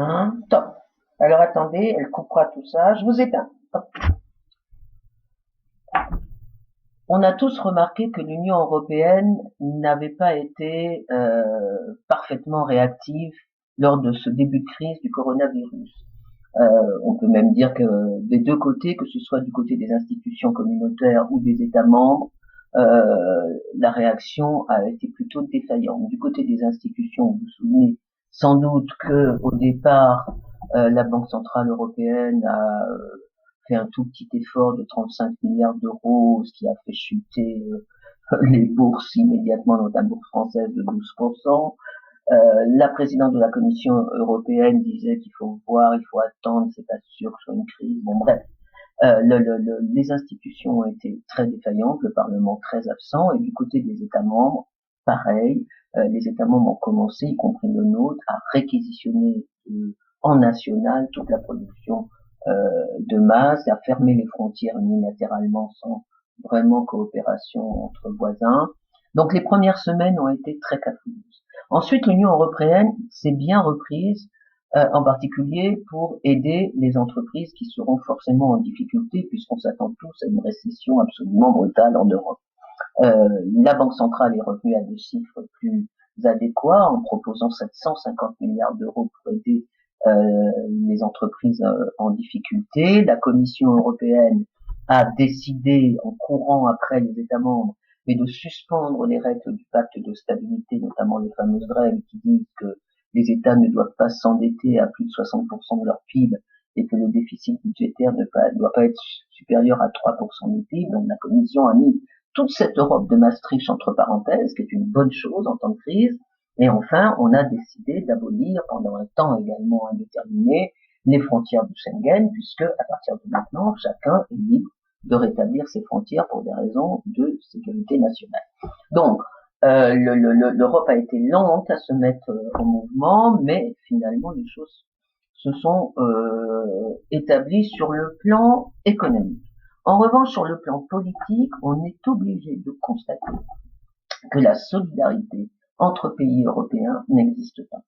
Hein, top. Alors attendez, elle coupera tout ça. Je vous éteins. Hop. On a tous remarqué que l'Union européenne n'avait pas été parfaitement réactive lors de ce début de crise du coronavirus. On peut même dire que des deux côtés, que ce soit du côté des institutions communautaires ou des États membres, la réaction a été plutôt défaillante. Du côté des institutions, vous vous souvenez sans doute que au départ, la Banque centrale européenne a fait un tout petit effort de 35 milliards d'euros, ce qui a fait chuter les bourses immédiatement, notamment la bourse française de 12%. La présidente de la Commission européenne disait qu'il faut voir, il faut attendre, c'est pas sûr que ce soit une crise. Bon bref, les institutions ont été très défaillantes, le Parlement très absent, et du côté des États membres, pareil, les États membres ont commencé, y compris le nôtre, à réquisitionner en national toute la production de masse, à fermer les frontières unilatéralement sans vraiment coopération entre voisins. Donc les premières semaines ont été très cafouilleuses. Ensuite, l'Union européenne s'est bien reprise, en particulier pour aider les entreprises qui seront forcément en difficulté, puisqu'on s'attend tous à une récession absolument brutale en Europe. La Banque centrale est revenue à des chiffres plus adéquats en proposant 750 milliards d'euros pour aider les entreprises en difficulté. La Commission européenne a décidé, en courant après les États membres, mais de suspendre les règles du pacte de stabilité, notamment les fameuses règles qui disent que les États ne doivent pas s'endetter à plus de 60% de leur PIB et que le déficit budgétaire ne doit pas être supérieur à 3% du PIB. Donc la Commission a mis toute cette Europe de Maastricht entre parenthèses, qui est une bonne chose en temps de crise. Et enfin, on a décidé d'abolir pendant un temps également indéterminé les frontières du Schengen, puisque à partir de maintenant, chacun est libre de rétablir ses frontières pour des raisons de sécurité nationale. Donc, l'Europe a été lente à se mettre en mouvement, mais finalement les choses se sont établies sur le plan économique. En revanche, sur le plan politique, on est obligé de constater que la solidarité entre pays européens n'existe pas.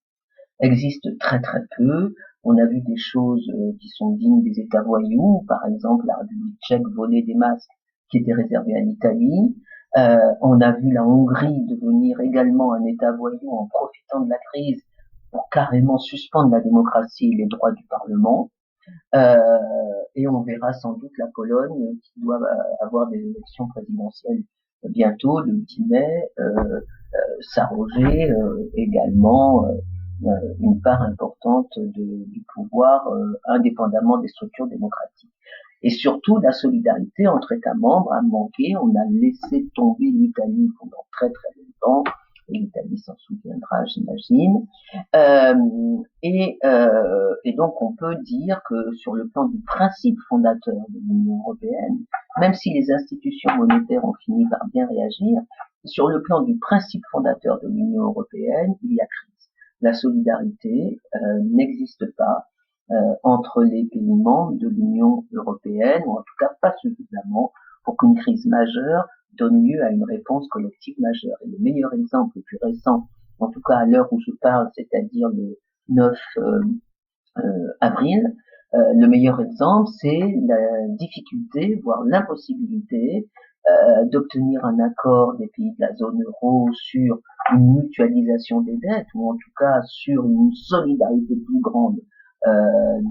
Existe très très peu. On a vu des choses qui sont dignes des États voyous, par exemple la République tchèque voler des masques qui étaient réservés à l'Italie. On a vu la Hongrie devenir également un État voyou en profitant de la crise pour carrément suspendre la démocratie et les droits du Parlement. Euh, et on verra sans doute la Pologne qui doit avoir des élections présidentielles bientôt, le 10 mai, s'arroger également une part importante du pouvoir indépendamment des structures démocratiques. Et surtout, la solidarité entre États membres a manqué. On a laissé tomber l'Italie pendant très très longtemps. Et l'Italie s'en souviendra, j'imagine. Et donc, on peut dire que sur le plan du principe fondateur de l'Union européenne, même si les institutions monétaires ont fini par bien réagir, sur le plan du principe fondateur de l'Union européenne, il y a crise. La solidarité n'existe pas entre les pays membres de l'Union européenne, ou en tout cas pas suffisamment pour qu'une crise majeure donne lieu à une réponse collective majeure. Et le meilleur exemple le plus récent, en tout cas à l'heure où je parle, c'est-à-dire le 9 avril, le meilleur exemple, c'est la difficulté, voire l'impossibilité d'obtenir un accord des pays de la zone euro sur une mutualisation des dettes, ou en tout cas sur une solidarité plus grande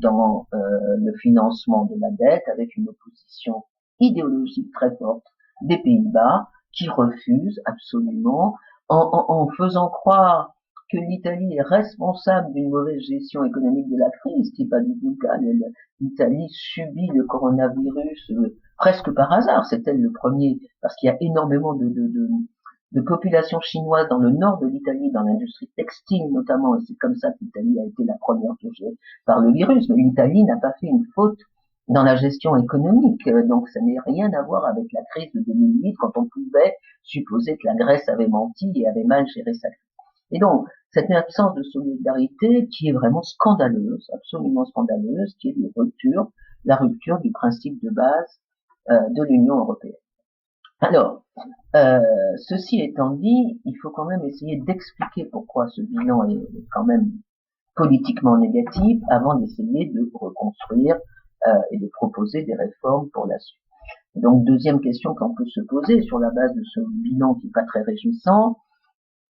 dans le financement de la dette, avec une opposition idéologique très forte des Pays-Bas qui refusent absolument, en faisant croire que l'Italie est responsable d'une mauvaise gestion économique de la crise, ce qui n'est pas du tout le cas. L'Italie subit le coronavirus presque par hasard. C'est elle le premier, parce qu'il y a énormément de population chinoise dans le nord de l'Italie, dans l'industrie textile notamment, et c'est comme ça que l'Italie a été la première touchée par le virus. Mais l'Italie n'a pas fait une faute dans la gestion économique, donc ça n'a rien à voir avec la crise de 2008, quand on pouvait supposer que la Grèce avait menti et avait mal géré sa crise. Et donc, cette absence de solidarité qui est vraiment scandaleuse, absolument scandaleuse, qui est la rupture du principe de base de l'Union européenne. Alors, ceci étant dit, il faut quand même essayer d'expliquer pourquoi ce bilan est quand même politiquement négative avant d'essayer de reconstruire et de proposer des réformes pour la suite. Donc deuxième question qu'on peut se poser sur la base de ce bilan qui n'est pas très réjouissant,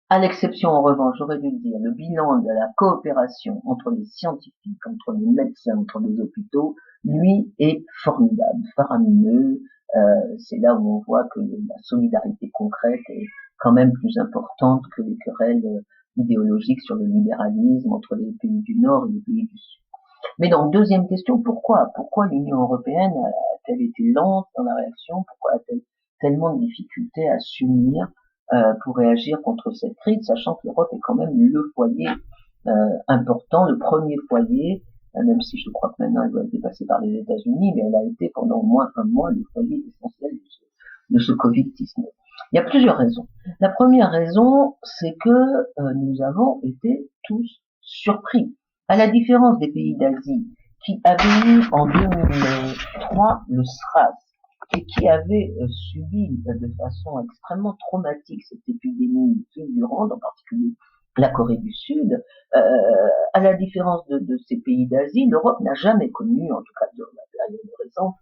à l'exception en revanche, j'aurais dû le dire, le bilan de la coopération entre les scientifiques, entre les médecins, entre les hôpitaux, lui est formidable, faramineux. C'est là où on voit que la solidarité concrète est quand même plus importante que les querelles idéologiques sur le libéralisme entre les pays du Nord et les pays du Sud. Mais donc, deuxième question, pourquoi l'Union européenne a-t-elle été lente dans la réaction? Pourquoi a-t-elle tellement de difficultés à s'unir pour réagir contre cette crise, sachant que l'Europe est quand même le foyer important, le premier foyer, même si je crois que maintenant elle doit être dépassée par les États-Unis, mais elle a été pendant au moins un mois le foyer essentiel de ce Covid-19. Il y a plusieurs raisons. La première raison, c'est que nous avons été tous surpris. À la différence des pays d'Asie qui avaient eu en 2003 le SRAS et qui avaient subi de façon extrêmement traumatique cette épidémie fulgurante, en particulier la Corée du Sud, à la différence de ces pays d'Asie, l'Europe n'a jamais connu, en tout cas de la période récente,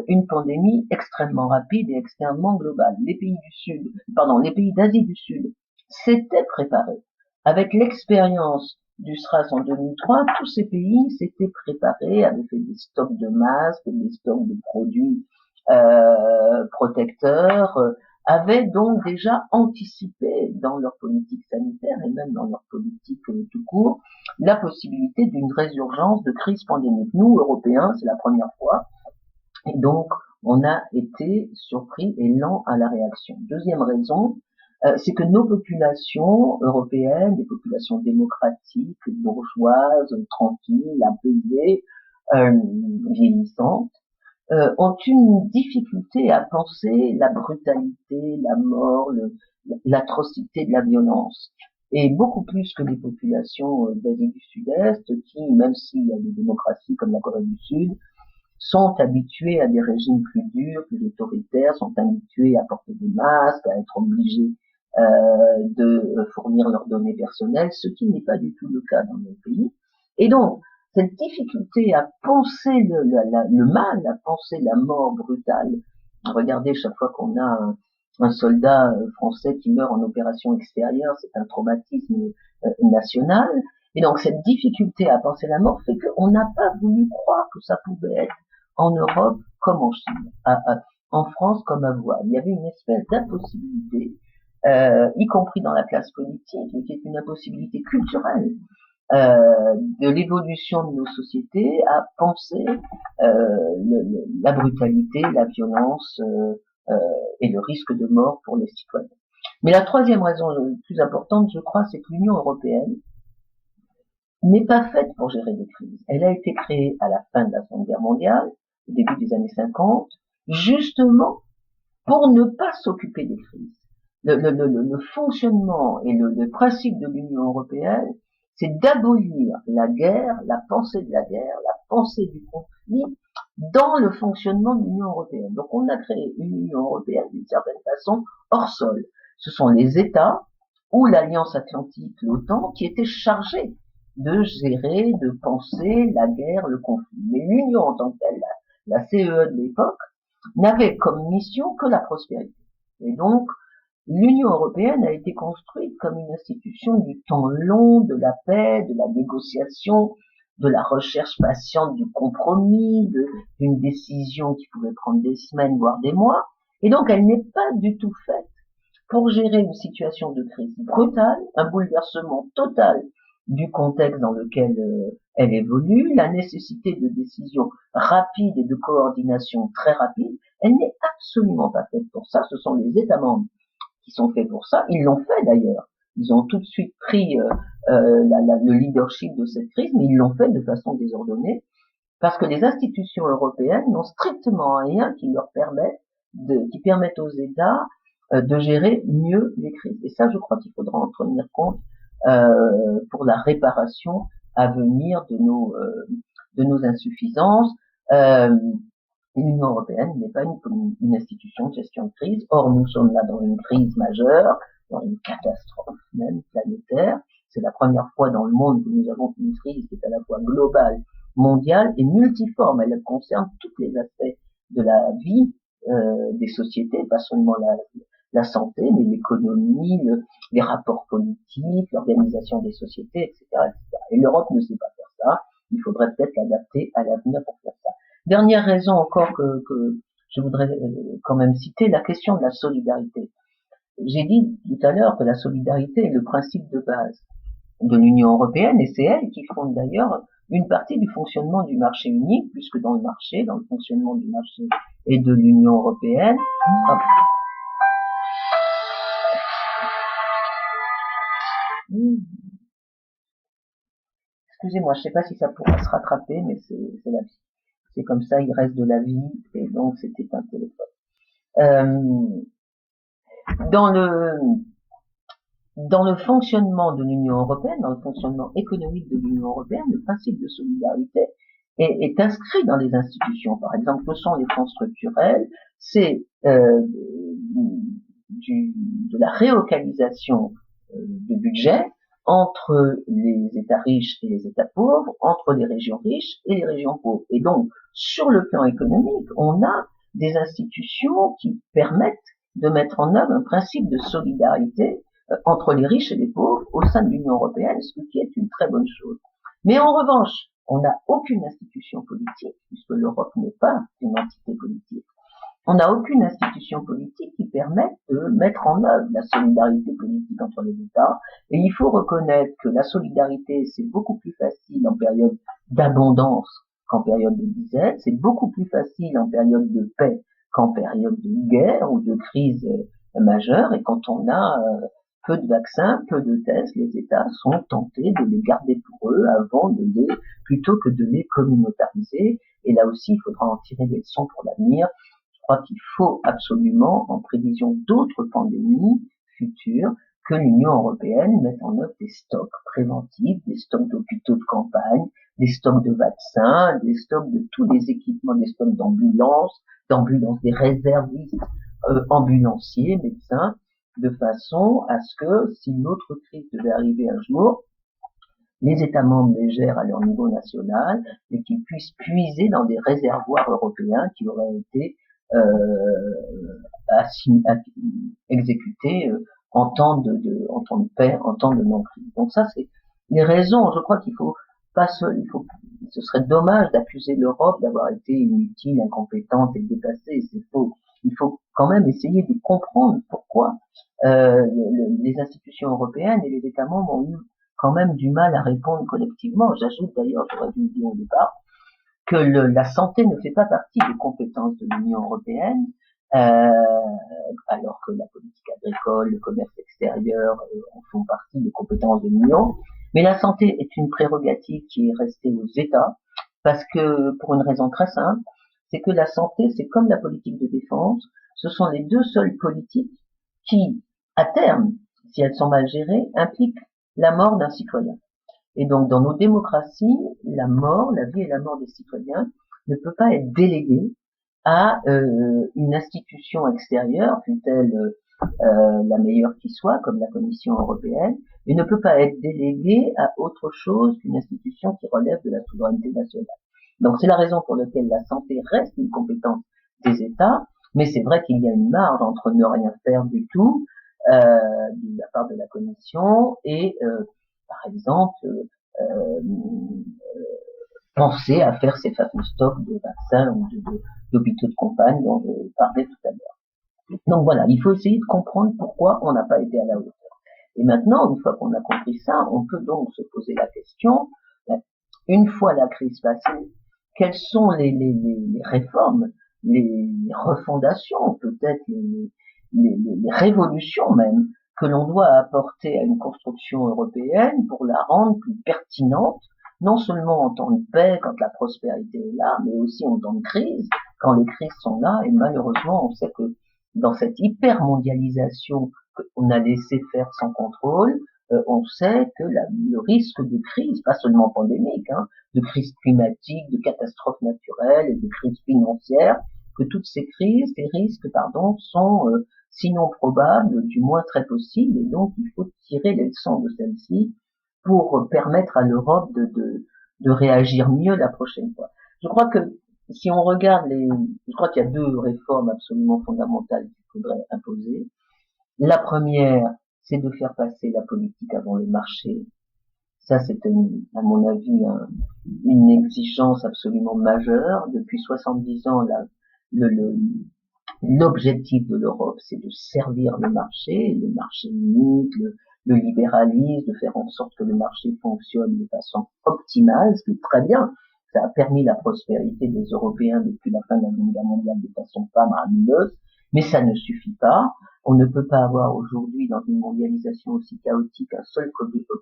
une pandémie extrêmement rapide et extrêmement globale. Les pays d'Asie du Sud s'étaient préparés. Avec l'expérience du SRAS en 2003, tous ces pays s'étaient préparés, avaient fait des stocks de masques, des stocks de produits protecteurs, avaient donc déjà anticipé dans leur politique sanitaire et même dans leur politique tout court la possibilité d'une résurgence de crise pandémique. Nous, Européens, c'est la première fois, et donc on a été surpris et lents à la réaction. Deuxième raison, c'est que nos populations européennes, des populations démocratiques, bourgeoises, tranquilles, apaisées, vieillissantes, ont une difficulté à penser la brutalité, la mort, l'atrocité de la violence. Et beaucoup plus que les populations d'Asie du Sud-Est qui, même s'il y a des démocraties comme la Corée du Sud, sont habitués à des régimes plus durs, plus autoritaires, sont habitués à porter des masques, à être obligés de fournir leurs données personnelles, ce qui n'est pas du tout le cas dans nos pays. Et donc, cette difficulté à penser le mal, à penser la mort brutale. Regardez, chaque fois qu'on a un soldat français qui meurt en opération extérieure, c'est un traumatisme national. Et donc, cette difficulté à penser la mort fait qu'on n'a pas voulu croire que ça pouvait être en Europe comme en Chine, en France comme à Wuhan. Il y avait une espèce d'impossibilité, y compris dans la classe politique, mais qui est une impossibilité culturelle, de l'évolution de nos sociétés à penser la brutalité, la violence et le risque de mort pour les citoyens. Mais la troisième raison la plus importante, je crois, c'est que l'Union européenne n'est pas faite pour gérer des crises. Elle a été créée à la fin de la Seconde Guerre mondiale, au début des années 50, justement pour ne pas s'occuper des crises. Le fonctionnement et le principe de l'Union européenne, c'est d'abolir la guerre, la pensée de la guerre, la pensée du conflit dans le fonctionnement de l'Union européenne. Donc on a créé une Union européenne d'une certaine façon hors sol. Ce sont les États ou l'Alliance Atlantique, l'OTAN, qui étaient chargés de gérer, de penser la guerre, le conflit. Mais l'Union en tant que telle, la CEE de l'époque, n'avait comme mission que la prospérité. Et donc, l'Union européenne a été construite comme une institution du temps long, de la paix, de la négociation, de la recherche patiente du compromis, d'une décision qui pouvait prendre des semaines, voire des mois. Et donc, elle n'est pas du tout faite pour gérer une situation de crise brutale, un bouleversement total du contexte dans lequel elle évolue, la nécessité de décisions rapides et de coordination très rapide. Elle n'est absolument pas faite pour ça. Ce sont les États membres qui sont faits pour ça. Ils l'ont fait d'ailleurs. Ils ont tout de suite pris le leadership de cette crise, mais ils l'ont fait de façon désordonnée parce que les institutions européennes n'ont strictement rien qui leur permette aux États de gérer mieux les crises. Et ça, je crois qu'il faudra en tenir compte pour la réparation à venir de nos insuffisances. L'Union européenne n'est pas une institution de gestion de crise. Or, nous sommes là dans une crise majeure, dans une catastrophe même planétaire. C'est la première fois dans le monde que nous avons une crise qui est à la fois globale, mondiale et multiforme. Elle concerne tous les aspects de la vie des sociétés, pas seulement la santé, mais l'économie, les rapports politiques, l'organisation des sociétés, etc., etc. Et l'Europe ne sait pas faire ça. Il faudrait peut-être l'adapter à l'avenir pour faire ça. Dernière raison encore que je voudrais quand même citer, la question de la solidarité. J'ai dit tout à l'heure que la solidarité est le principe de base de l'Union européenne et c'est elle qui fonde d'ailleurs une partie du fonctionnement du marché unique, puisque dans le fonctionnement du marché et de l'Union européenne, hop, excusez-moi, je ne sais pas si ça pourra se rattraper, mais c'est la vie. C'est comme ça, il reste de la vie, et donc c'était un téléphone. Dans le fonctionnement de l'Union européenne, dans le fonctionnement économique de l'Union européenne, le principe de solidarité est inscrit dans les institutions. Par exemple, que sont les fonds structurels? C'est de la relocalisation de budget entre les États riches et les États pauvres, entre les régions riches et les régions pauvres. Et donc, sur le plan économique, on a des institutions qui permettent de mettre en œuvre un principe de solidarité entre les riches et les pauvres au sein de l'Union européenne, ce qui est une très bonne chose. Mais en revanche, on n'a aucune institution politique, puisque l'Europe n'est pas une entité politique. On n'a aucune institution politique qui permette de mettre en œuvre la solidarité politique entre les États. Et il faut reconnaître que la solidarité, c'est beaucoup plus facile en période d'abondance qu'en période de disette. C'est beaucoup plus facile en période de paix qu'en période de guerre ou de crise majeure. Et quand on a peu de vaccins, peu de tests, les États sont tentés de les garder pour eux plutôt que de les communautariser. Et là aussi, il faudra en tirer des leçons pour l'avenir. Je crois qu'il faut absolument, en prévision d'autres pandémies futures, que l'Union européenne mette en œuvre des stocks préventifs, des stocks d'hôpitaux de campagne, des stocks de vaccins, des stocks de tous les équipements, des stocks d'ambulances, des réservistes ambulanciers, médecins, de façon à ce que, si une autre crise devait arriver un jour, les États membres les gèrent à leur niveau national et qu'ils puissent puiser dans des réservoirs européens qui auraient été exécutés en temps de paix, en temps de non-crise. Donc ça, c'est les raisons. Je crois qu'il faut pas ce serait dommage d'accuser l'Europe d'avoir été inutile, incompétente et dépassée. C'est faux. Il faut quand même essayer de comprendre pourquoi les institutions européennes et les États membres ont eu quand même du mal à répondre collectivement. J'ajoute d'ailleurs, j'aurais dû le dire au départ, que la santé ne fait pas partie des compétences de l'Union européenne, alors que la politique agricole, le commerce extérieur en font partie des compétences de l'Union. Mais la santé est une prérogative qui est restée aux États, parce que pour une raison très simple, c'est que la santé, c'est comme la politique de défense, ce sont les deux seules politiques qui, à terme, si elles sont mal gérées, impliquent la mort d'un citoyen. Et donc, dans nos démocraties, la vie et la mort des citoyens ne peut pas être déléguée à une institution extérieure, fût-elle la meilleure qui soit, comme la Commission européenne, et ne peut pas être déléguée à autre chose qu'une institution qui relève de la souveraineté nationale. Donc, c'est la raison pour laquelle la santé reste une compétence des États, mais c'est vrai qu'il y a une marge entre ne rien faire du tout de la part de la Commission et par exemple, penser à faire ces fameux stocks de vaccins ou d'hôpitaux de campagne dont je parlais tout à l'heure. Donc voilà, il faut essayer de comprendre pourquoi on n'a pas été à la hauteur. Et maintenant, une fois qu'on a compris ça, on peut donc se poser la question, une fois la crise passée, quelles sont les réformes, les refondations, peut-être les révolutions même, que l'on doit apporter à une construction européenne pour la rendre plus pertinente, non seulement en temps de paix, quand la prospérité est là, mais aussi en temps de crise, quand les crises sont là, et malheureusement, on sait que dans cette hypermondialisation qu'on a laissé faire sans contrôle, on sait que le risque de crise, pas seulement pandémique, de crise climatique, de catastrophes naturelles et de crise financière, que toutes ces risques, sont sinon probables, du moins très possibles, et donc il faut tirer les leçons de celles-ci pour permettre à l'Europe de réagir mieux la prochaine fois. Je crois que si on regarde je crois qu'il y a deux réformes absolument fondamentales qu'il faudrait imposer. La première, c'est de faire passer la politique avant le marché. Ça, c'est à mon avis une exigence absolument majeure. Depuis 70 ans, le, le, l'objectif de l'Europe, c'est de servir le marché unique, le libéralisme, de faire en sorte que le marché fonctionne de façon optimale, ce qui est très bien. Ça a permis la prospérité des Européens depuis la fin de la Seconde Guerre mondiale de façon pas maramineuse, mais ça ne suffit pas. On ne peut pas avoir aujourd'hui, dans une mondialisation aussi chaotique, un seul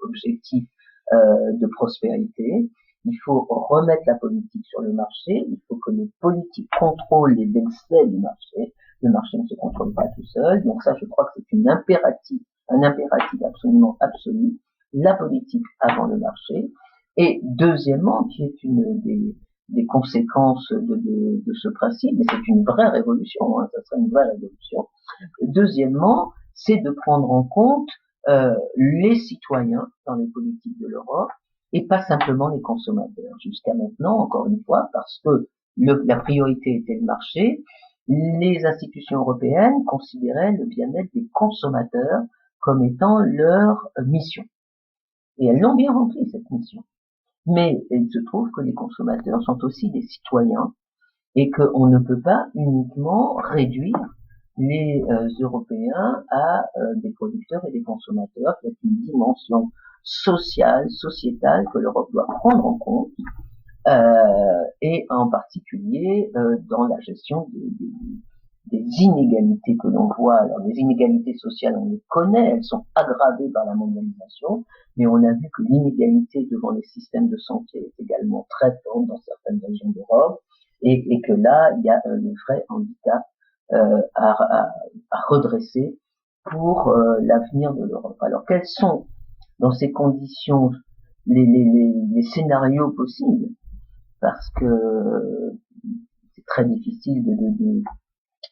objectif de prospérité. Il faut remettre la politique sur le marché, il faut que les politiques contrôlent les excès du marché. Le marché ne se contrôle pas tout seul, donc ça je crois que c'est un impératif absolument absolu, la politique avant le marché. Et deuxièmement, qui est une des conséquences de ce principe, mais c'est une vraie révolution, hein, ça serait une vraie révolution. Deuxièmement, c'est de prendre en compte les citoyens dans les politiques de l'Europe et pas simplement les consommateurs. Jusqu'à maintenant, encore une fois, parce que la priorité était le marché, les institutions européennes considéraient le bien-être des consommateurs comme étant leur mission. Et elles l'ont bien rempli, cette mission. Mais il se trouve que les consommateurs sont aussi des citoyens et qu'on ne peut pas uniquement réduire les Européens à des producteurs et des consommateurs. Il y a une dimension sociale, sociétale que l'Europe doit prendre en compte, et en particulier dans la gestion des inégalités que l'on voit. Alors les inégalités sociales, on les connaît, elles sont aggravées par la mondialisation, mais on a vu que l'inégalité devant les systèmes de santé est également très forte dans certaines régions d'Europe, et que là, il y a un vrai handicap à redresser pour l'avenir de l'Europe. Alors quels sont, dans ces conditions, les scénarios possibles? Parce que c'est très difficile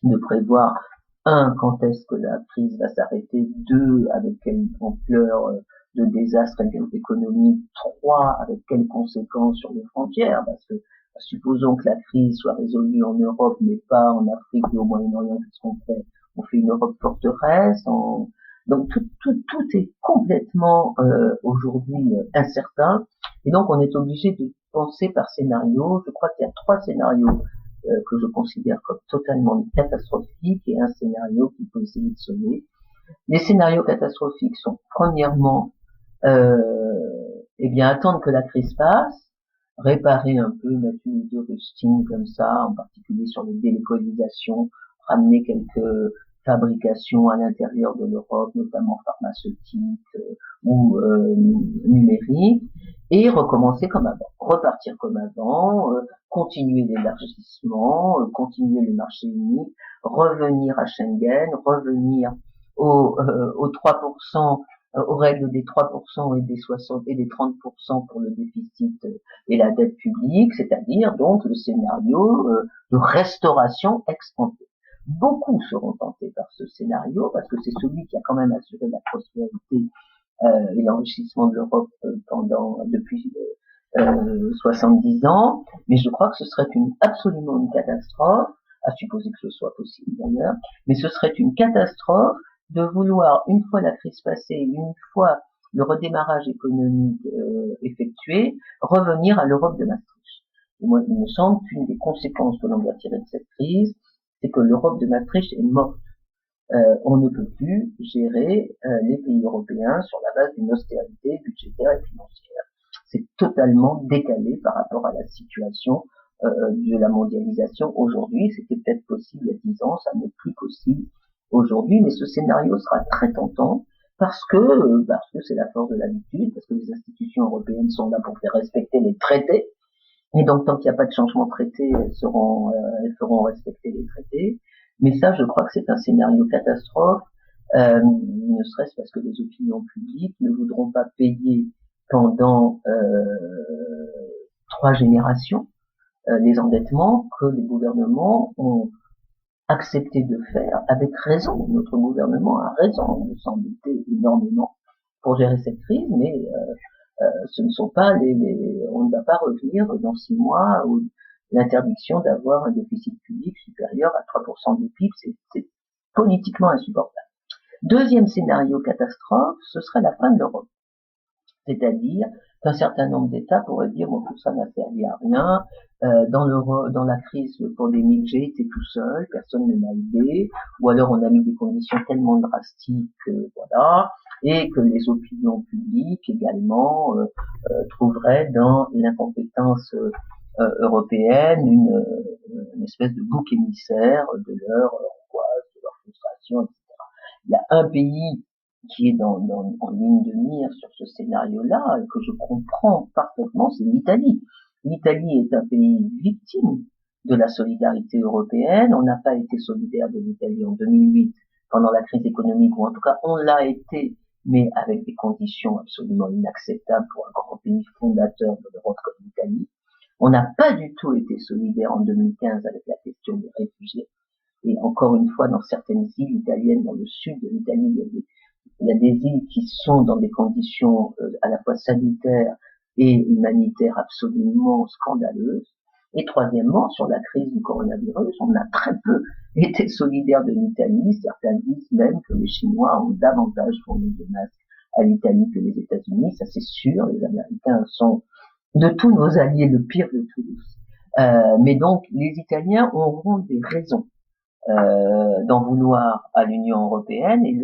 de prévoir, un, quand est-ce que la crise va s'arrêter, deux, avec quelle ampleur de désastre économique, trois, avec quelles conséquences sur les frontières, parce que supposons que la crise soit résolue en Europe, mais pas en Afrique et au Moyen-Orient, qu'est-ce qu'on fait? On fait une Europe forteresse, donc tout est complètement aujourd'hui incertain, et donc on est obligé de penser par scénario. Je crois qu'il y a trois scénarios que je considère comme totalement catastrophiques et un scénario qu'il faut essayer de sauver. Les scénarios catastrophiques sont premièrement eh bien attendre que la crise passe, réparer un peu, mettre une ou deux rustines comme ça, en particulier sur les délocalisations, ramener quelques fabrications à l'intérieur de l'Europe, notamment pharmaceutiques ou numériques, et recommencer comme avant, repartir comme avant, continuer l'élargissement, continuer le marché unique, revenir à Schengen, revenir aux 3%, aux règles des 3% et des 60 et des 30% pour le déficit et la dette publique, c'est-à-dire donc le scénario de restauration ex ante. Beaucoup seront tentés par ce scénario parce que c'est celui qui a quand même assuré la prospérité et l'enrichissement de l'Europe depuis 70 ans, mais je crois que ce serait absolument une catastrophe, à supposer que ce soit possible d'ailleurs, mais ce serait une catastrophe de vouloir, une fois la crise passée, une fois le redémarrage économique effectué, revenir à l'Europe de Maastricht. Et moi, il me semble qu'une des conséquences que l'on doit tirer de cette crise, c'est que l'Europe de Maastricht est morte. On ne peut plus gérer les pays européens sur la base d'une austérité budgétaire et financière. C'est totalement décalé par rapport à la situation de la mondialisation aujourd'hui. C'était peut-être possible il y a 10 ans, ça n'est plus possible aujourd'hui, mais ce scénario sera très tentant parce que c'est la force de l'habitude, parce que les institutions européennes sont là pour faire respecter les traités, et donc tant qu'il n'y a pas de changement de traité, elles feront respecter les traités. Mais ça, je crois que c'est un scénario catastrophe, ne serait-ce parce que les opinions publiques ne voudront pas payer pendant 3 générations les endettements que les gouvernements ont accepté de faire avec raison. Notre gouvernement a raison de s'endetter énormément pour gérer cette crise, mais Ce ne sont pas on ne va pas revenir dans 6 mois où l'interdiction d'avoir un déficit public supérieur à 3% du PIB, c'est politiquement insupportable. Deuxième scénario catastrophe, ce serait la fin de l'Europe. C'est-à-dire qu'un certain nombre d'États pourraient dire bon, tout ça n'a servi à rien. Dans la crise pandémique, j'ai été tout seul, personne ne m'a aidé, ou alors on a mis des conditions tellement drastiques, voilà, et que les opinions publiques également trouveraient dans l'incompétence européenne une espèce de bouc émissaire de leur angoisse, de leur frustration, etc. Il y a un pays qui est en ligne de mire sur ce scénario-là, et que je comprends parfaitement, c'est l'Italie. L'Italie est un pays victime de la solidarité européenne. On n'a pas été solidaire de l'Italie en 2008 pendant la crise économique, ou en tout cas on l'a été, mais avec des conditions absolument inacceptables pour un grand pays fondateur de l'Europe comme l'Italie. On n'a pas du tout été solidaire en 2015 avec la question des réfugiés. Et encore une fois, dans certaines îles italiennes, dans le sud de l'Italie, il y a des îles qui sont dans des conditions à la fois sanitaires et humanitaires absolument scandaleuses. Et troisièmement, sur la crise du coronavirus, on a très peu été solidaire de l'Italie. Certains disent même que les Chinois ont davantage fourni de masques à l'Italie que les États-Unis. Ça, c'est sûr. Les Américains sont de tous nos alliés le pire de tous. Mais donc, les Italiens auront des raisons d'en vouloir à l'Union européenne, et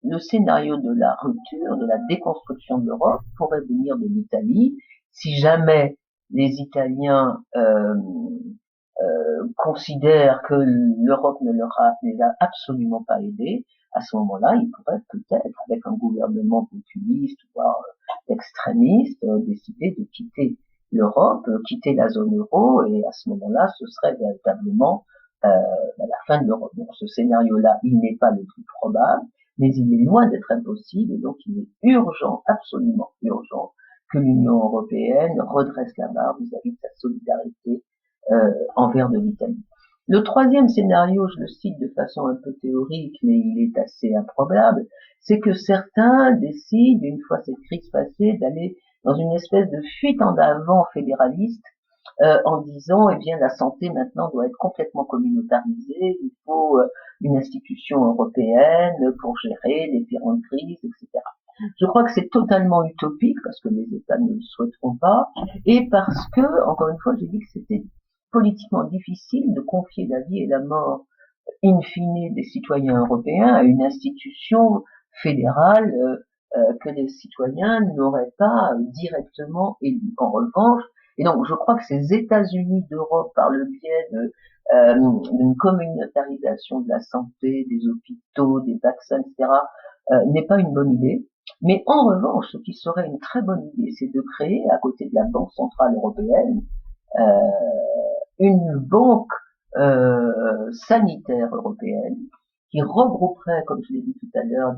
le scénario de la rupture, de la déconstruction de l'Europe pourrait venir de l'Italie si jamais les Italiens considèrent que l'Europe ne les a absolument pas aidés. À ce moment-là, ils pourraient peut-être, avec un gouvernement populiste, voire extrémiste, décider de quitter l'Europe, quitter la zone euro, et à ce moment-là, ce serait véritablement la fin de l'Europe. Donc ce scénario-là, il n'est pas le plus probable, mais il est loin d'être impossible, et donc il est urgent, absolument urgent, que l'Union européenne redresse la barre vis-à-vis de sa solidarité envers de l'Italie. Le troisième scénario, je le cite de façon un peu théorique, mais il est assez improbable, c'est que certains décident, une fois cette crise passée, d'aller dans une espèce de fuite en avant fédéraliste, en disant, eh bien, la santé maintenant doit être complètement communautarisée, il faut une institution européenne pour gérer les différentes crises, etc. Je crois que c'est totalement utopique, parce que les États ne le souhaiteront pas, et parce que, encore une fois, j'ai dit que c'était politiquement difficile de confier la vie et la mort in fine des citoyens européens à une institution fédérale que les citoyens n'auraient pas directement élue. En revanche, et donc je crois que ces États-Unis d'Europe, par le biais d'une communautarisation de la santé, des hôpitaux, des vaccins, etc., n'est pas une bonne idée. Mais en revanche, ce qui serait une très bonne idée, c'est de créer, à côté de la Banque centrale européenne, une banque sanitaire européenne qui regrouperait, comme je l'ai dit tout à l'heure,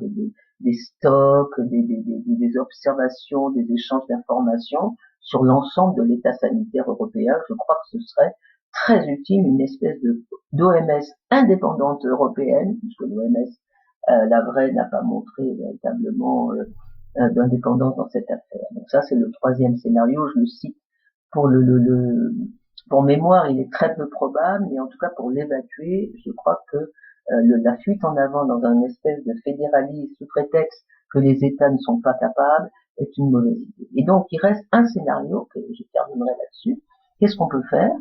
des stocks, des observations, des échanges d'informations sur l'ensemble de l'état sanitaire européen. Je crois que ce serait très utile, une espèce d'OMS indépendante européenne, puisque l'OMS, la vraie, n'a pas montré véritablement d'indépendance dans cette affaire. Donc ça, c'est le troisième scénario, je le cite pour pour mémoire, il est très peu probable, mais en tout cas pour l'évacuer, je crois que la fuite en avant dans un espèce de fédéralisme sous prétexte que les États ne sont pas capables est une mauvaise idée. Et donc il reste un scénario, que je terminerai là-dessus. Qu'est-ce qu'on peut faire?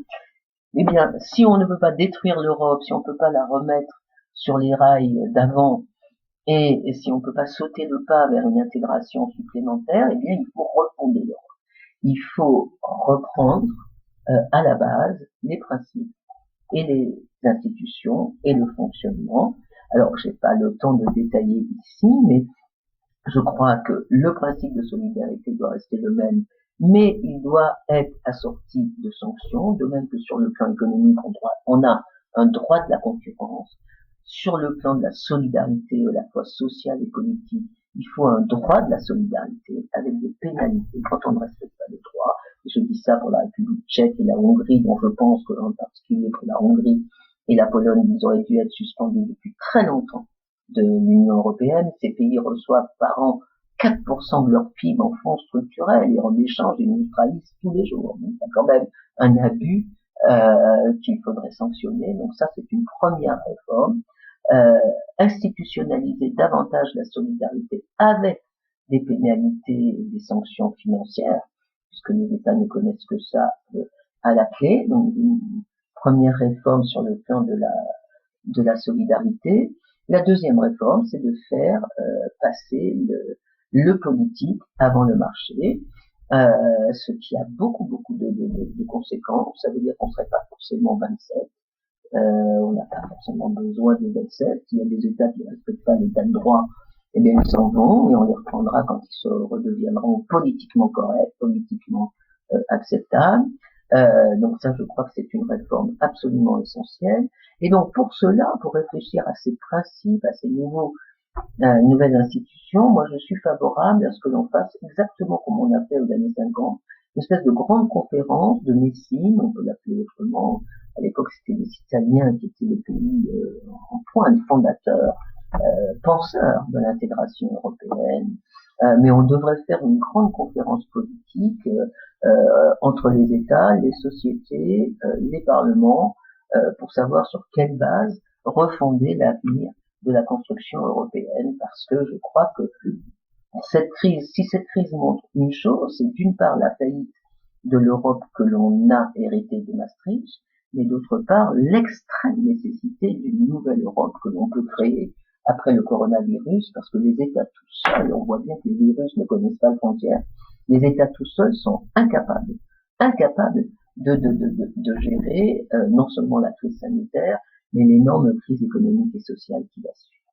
Eh bien, si on ne peut pas détruire l'Europe, si on ne peut pas la remettre sur les rails d'avant, et si on ne peut pas sauter le pas vers une intégration supplémentaire, eh bien il faut refonder l'Europe. Il faut reprendre à la base les principes et les institutions et le fonctionnement. Alors, j'ai pas le temps de détailler ici, mais je crois que le principe de solidarité doit rester le même, mais il doit être assorti de sanctions, de même que sur le plan économique, on a un droit de la concurrence. Sur le plan de la solidarité, à la fois sociale et politique, il faut un droit de la solidarité avec des pénalités quand on ne respecte pas le droit. Je dis ça pour la République tchèque et la Hongrie, dont je pense que, en particulier pour la Hongrie et la Pologne, ils auraient dû être suspendus depuis très longtemps de l'Union européenne. Ces pays reçoivent par an 4% de leur PIB en fonds structurels et en échange ils nous trahissent tous les jours. Donc, il y a quand même un abus qu'il faudrait sanctionner. Donc ça, c'est une première réforme. Institutionnaliser davantage la solidarité avec des pénalités et des sanctions financières, puisque les États ne connaissent que ça à la clé. Donc une première réforme sur le plan de la solidarité. La deuxième réforme, c'est de faire passer le politique avant le marché, ce qui a beaucoup de conséquences. Ça veut dire qu'on ne serait pas forcément 27. On n'a pas forcément besoin des 27. Il y a des États qui ne respectent pas l'état de droit, eh bien ils s'en vont et on les reprendra quand ils se redeviendront politiquement corrects, politiquement acceptables. Donc ça, je crois que c'est une réforme absolument essentielle. Et donc pour cela, pour réfléchir à ces principes, à ces nouvelles institutions, moi je suis favorable à ce que l'on fasse exactement comme on a fait aux années 50, une espèce de grande conférence de Messine, on peut l'appeler autrement. À l'époque, c'était les Italiens qui étaient les pays en point fondateurs, penseurs de l'intégration européenne. Mais on devrait faire une grande conférence politique entre les États, les sociétés, les parlements, pour savoir sur quelle base refonder l'avenir de la construction européenne, parce que je crois que si cette crise montre une chose, c'est d'une part la faillite de l'Europe que l'on a héritée de Maastricht, mais d'autre part l'extrême nécessité d'une nouvelle Europe que l'on peut créer après le coronavirus, parce que les États tout seuls, on voit bien que les virus ne connaissent pas de frontières, les États tout seuls sont incapables de gérer non seulement la crise sanitaire, mais l'énorme crise économique et sociale qui va suivre.